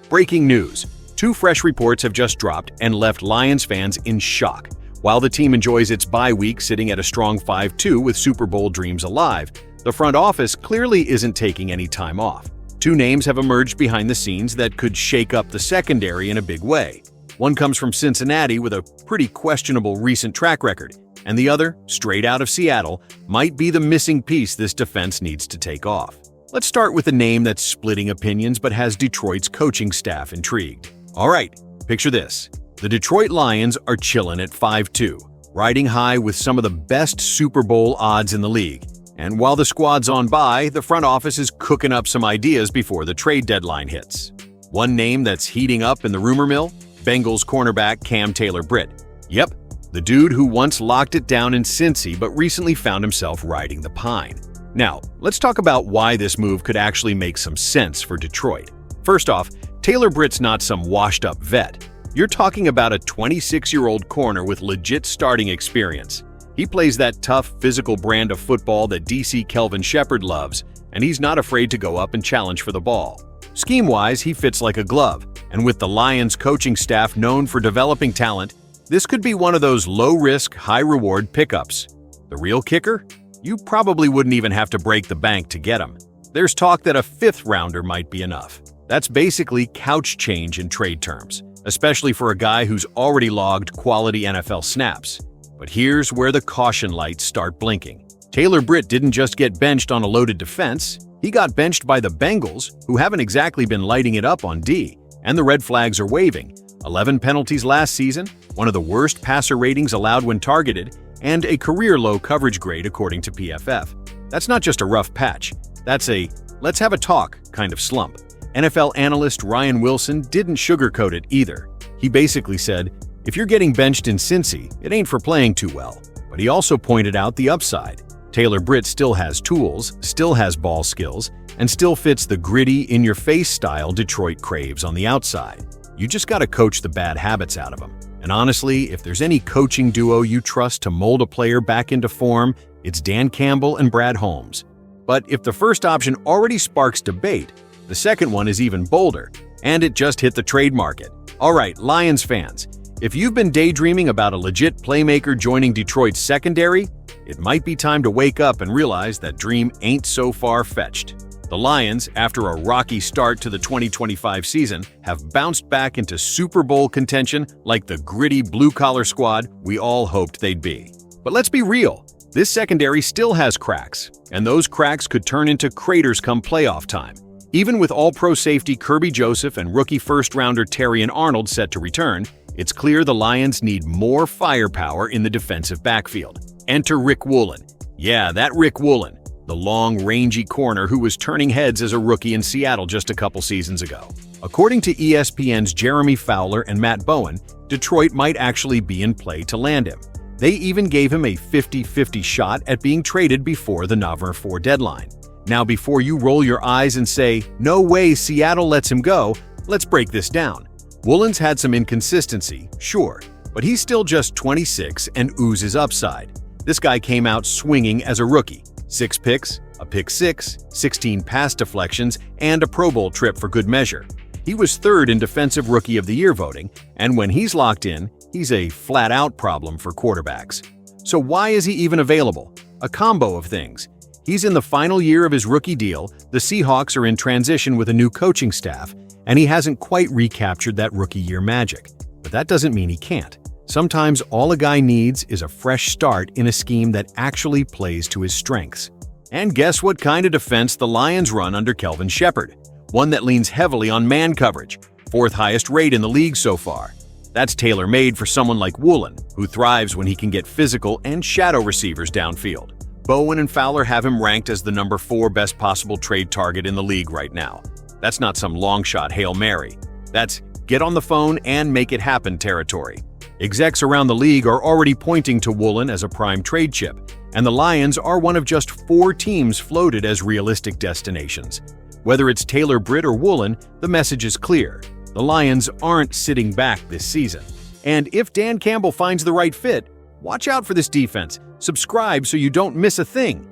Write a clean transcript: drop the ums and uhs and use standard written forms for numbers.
Breaking news. Two fresh reports have just dropped and left Lions fans in shock. While the team enjoys its bye week sitting at a strong 5-2 with Super Bowl dreams alive, the front office clearly isn't taking any time off. Two names have emerged behind the scenes that could shake up the secondary in a big way. One comes from Cincinnati with a pretty questionable recent track record, and the other, straight out of Seattle, might be the missing piece this defense needs to take off. Let's start with a name that's splitting opinions but has Detroit's coaching staff intrigued. All right, picture this. The Detroit Lions are chilling at 5-2, riding high with some of the best Super Bowl odds in the league. And while the squad's on bye, the front office is cooking up some ideas before the trade deadline hits. One name that's heating up in the rumor mill? Bengals cornerback Cam Taylor-Britt. Yep, the dude who once locked it down in Cincy but recently found himself riding the pine. Now, let's talk about why this move could actually make some sense for Detroit. First off, Taylor-Britt's not some washed-up vet. You're talking about a 26-year-old corner with legit starting experience. He plays that tough, physical brand of football that DC Kelvin Shepherd loves, and he's not afraid to go up and challenge for the ball. Scheme-wise, he fits like a glove, and with the Lions coaching staff known for developing talent, this could be one of those low-risk, high-reward pickups. The real kicker? You probably wouldn't even have to break the bank to get him. There's talk that a fifth-rounder might be enough. That's basically couch change in trade terms, especially for a guy who's already logged quality NFL snaps. But here's where the caution lights start blinking. Taylor-Britt didn't just get benched on a loaded defense, he got benched by the Bengals, who haven't exactly been lighting it up on D, and the red flags are waving. 11 penalties last season, one of the worst passer ratings allowed when targeted, and a career-low coverage grade according to PFF. That's not just a rough patch, that's a let's have a talk kind of slump. NFL analyst Ryan Wilson didn't sugarcoat it either. He basically said, if you're getting benched in Cincy, it ain't for playing too well. But he also pointed out the upside. Taylor-Britt still has tools, still has ball skills, and still fits the gritty, in-your-face style Detroit craves on the outside. You just gotta coach the bad habits out of him. And honestly, if there's any coaching duo you trust to mold a player back into form, it's Dan Campbell and Brad Holmes. But if the first option already sparks debate, the second one is even bolder, and it just hit the trade market. All right, Lions fans, if you've been daydreaming about a legit playmaker joining Detroit's secondary, it might be time to wake up and realize that dream ain't so far-fetched. The Lions, after a rocky start to the 2025 season, have bounced back into Super Bowl contention like the gritty blue-collar squad we all hoped they'd be. But let's be real, this secondary still has cracks, and those cracks could turn into craters come playoff time. Even with All-Pro safety Kirby Joseph and rookie first-rounder Terrion Arnold set to return, it's clear the Lions need more firepower in the defensive backfield. Enter Rick Woolen. Yeah, that Rick Woolen, the long, rangy corner who was turning heads as a rookie in Seattle just a couple seasons ago. According to ESPN's Jeremy Fowler and Matt Bowen, Detroit might actually be in play to land him. They even gave him a 50-50 shot at being traded before the November 4 deadline. Now, before you roll your eyes and say, no way Seattle lets him go, let's break this down. Woolen's had some inconsistency, sure, but he's still just 26 and oozes upside. This guy came out swinging as a rookie. 6 picks, a pick 6, 16 pass deflections, and a Pro Bowl trip for good measure. He was third in Defensive Rookie of the Year voting, and when he's locked in, he's a flat-out problem for quarterbacks. So why is he even available? A combo of things. He's in the final year of his rookie deal, the Seahawks are in transition with a new coaching staff, and he hasn't quite recaptured that rookie year magic. But that doesn't mean he can't. Sometimes all a guy needs is a fresh start in a scheme that actually plays to his strengths. And guess what kind of defense the Lions run under Kelvin Shepherd? One that leans heavily on man coverage, 4th highest rate in the league so far. That's tailor-made for someone like Woolen, who thrives when he can get physical and shadow receivers downfield. Bowen and Fowler have him ranked as the number 4 best possible trade target in the league right now. That's not some long-shot Hail Mary. That's get on the phone and make it happen territory. Execs around the league are already pointing to Woolen as a prime trade chip, and the Lions are one of just 4 teams floated as realistic destinations. Whether it's Taylor-Britt or Woolen, the message is clear. The Lions aren't sitting back this season. And if Dan Campbell finds the right fit, watch out for this defense. Subscribe so you don't miss a thing.